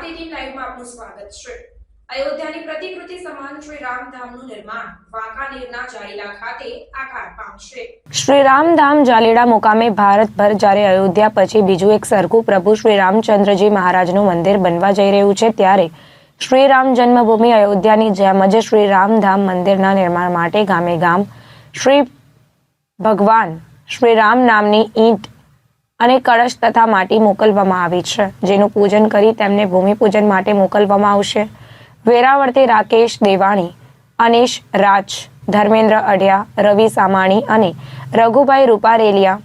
भारत18 લાઈવમાં આપનું સ્વાગત છે। અયોધ્યાની પ્રતિકૃતિ સમાન શ્રી રામધામનું નિર્માણ વાંકાનેરના જાલીલા ખાતે આકાર પામશે। શ્રી રામધામ જાલીલા મુકામે ભારતભર જ્યારે અયોધ્યા પછી બીજું એક સરખું પ્રભુ શ્રી રામચંદ્રજી મહારાજનું મંદિર બનવા જઈ રહ્યું છે, ત્યારે શ્રી રામ જન્મભૂમિ અયોધ્યાની જેમ જ શ્રી રામધામ મંદિરના નિર્માણ માટે ગામે ગામ શ્રી ભગવાન શ્રી રામ નામની ઈંટ અને કળશ તથા માટી મોકલવામાં આવી છે, જેનું પૂજન કરી તેમને ભૂમિપૂજન માટે મોકલવામાં આવશે। વેરાવળથી રાકેશ દેવાણી, અનિશ રાજ, ધર્મેન્દ્ર અઢિયા, રવિ સામાણી અને રઘુભાઈ રૂપારેલિયા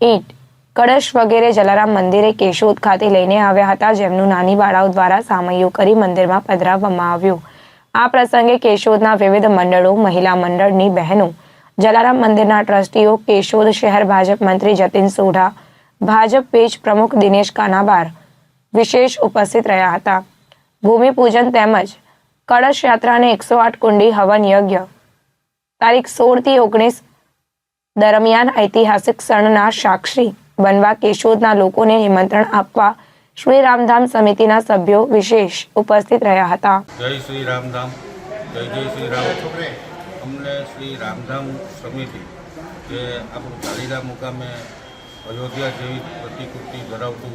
ઈંટ, કળશ વગેરે જલારામ મંદિરે કેશોદ ખાતે લઈને આવ્યા હતા, જેમનું નાની બાળાઓ દ્વારા સામૈયું કરી મંદિરમાં પધરાવવામાં આવ્યું। આ પ્રસંગે કેશોદના વિવિધ મંડળો, મહિલા મંડળની બહેનો, જલારામ મંદિરના ટ્રસ્ટીઓ, કેશોદ શહેર ભાજપ મંત્રી જતીન સોઢા, ભાજપ પેજ પ્રમુખ દિનેશ કાનાબાર વિશેષ ઉપસ્થિત રહ્યા હતા। ભૂમિપૂજન તેમજ કળશ યાત્રા અને 108 કુંડી હવન યજ્ઞ તારીખ 16 થી 19 દરમિયાન ઐતિહાસિક ક્ષણના સાક્ષી બનવા કેશોદના લોકોને નિમંત્રણ આપવા શ્રી રામધામ સમિતિના સભ્યો વિશેષ ઉપસ્થિત રહ્યા હતા। જય શ્રી રામધામ, જય જય શ્રી રામ। અમને શ્રી રામધામ સમિતિ જે આપણું જાલીલા મુકામે અયોધ્યા જેવી પ્રતિકૃતિ ધરાવતું,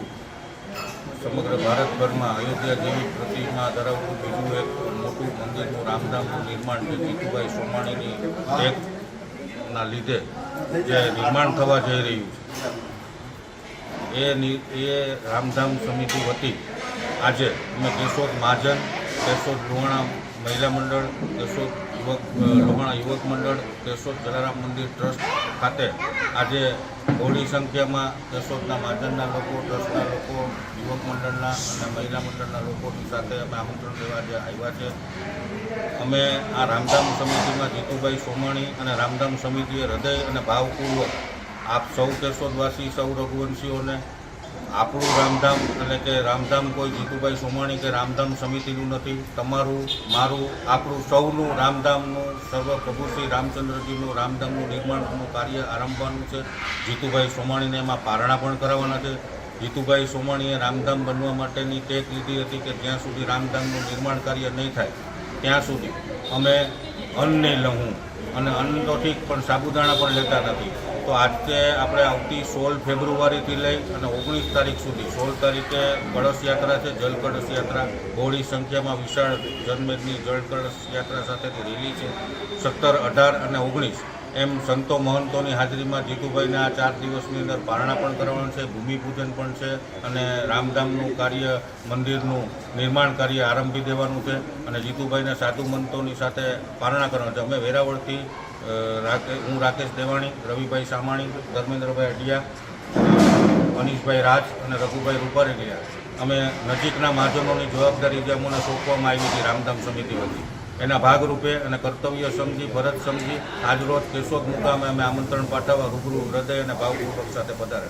સમગ્ર ભારતભરમાં અયોધ્યા જેવી પ્રતિમા ધરાવતું બીજું એક મોટું મંદિરનું રામધામનું નિર્માણ છે, જીતુભાઈ સોમાણીની ટેકના લીધે જે નિર્માણ થવા જઈ રહ્યું છે, એ રામધામ સમિતિ વતી આજે અમે કેશોદ મહાજન, કેશોદ લોહાણા મહિલા મંડળ, કેશોદ લોહાણા યુવક મંડળ, કેશોદ જલારામ મંદિર ટ્રસ્ટ ખાતે આજે બહોળી સંખ્યામાં કેશોદના મહાજનના લોકો, ટ્રસ્ટના લોકો, યુવક મંડળના અને મહિલા મંડળના લોકોની સાથે અમે આમંત્રણ લેવા જે આવ્યા છે। અમે આ રામધામ સમિતિમાં જીતુભાઈ સોમાણી અને રામધામ સમિતિએ હૃદય અને ભાવપૂર્વક આપ સૌ કેશોદવાસી, સૌ રઘુવંશીઓને આપણું રામધામ એટલે કે રામધામ કોઈ જીતુભાઈ સોમાણી કે રામધામ સમિતિનું નથી, તમારું, મારું, આપણું સૌનું રામધામનું સર્વપ્રભુ શ્રી રામચંદ્રજીનું રામધામનું નિર્માણનું કાર્ય આરંભવાનું છે। જીતુભાઈ સોમાણીને એમાં પારણા પણ કરાવવાના છે। જીતુભાઈ સોમાણીએ રામધામ બનવા માટેની ટેક લીધી હતી કે જ્યાં સુધી રામધામનું નિર્માણ કાર્ય નહીં થાય ત્યાં સુધી અમે અન્ન નહીં લઉં, અને અન્ન તો ઠીક પણ સાબુદાણા પણ લેતા નથી। તો આજે આપણે આવતી 16 ફેબ્રુઆરીથી લઈ અને 19 તારીખ સુધી, 16 તારીખે કળશ યાત્રા છે, જલ કળશ યાત્રા, બહોળી સંખ્યામાં વિશાળ જનમેદની જળ કળશ યાત્રા સાથેની રેલી છે। 17, 18 અને 19 એમ સંતો મહંતોની હાજરીમાં જીતુભાઈને આ 4 દિવસની અંદર પારણા પણ કરવાનું છે, ભૂમિપૂજન પણ છે અને રામધામનું કાર્ય, મંદિરનું નિર્માણ કાર્ય આરંભી દેવાનું છે અને જીતુભાઈને સાધુ મંતોની સાથે પારણા કરવાનું છે। અમે વેરાવળથી હું રાકેશ દેવાણી, રવિભાઈ સામાણી, ધર્મેન્દ્રભાઈ અઢિયા, અનિશભાઈ રાજ અને રઘુભાઈ રૂપારેલિયા અમે નજીકના મહાજનોની જવાબદારી જે અમને સોંપવામાં આવી હતી રામધામ સમિતિ વતી, એના ભાગરૂપે અને કર્તવ્ય સમજી, ફરજ સમજી આજરોજ કેશોદ મુકામે અમે આમંત્રણ પાઠવવા રૂબરૂ હૃદય અને ભાવપૂર્વક સાથે પધારે।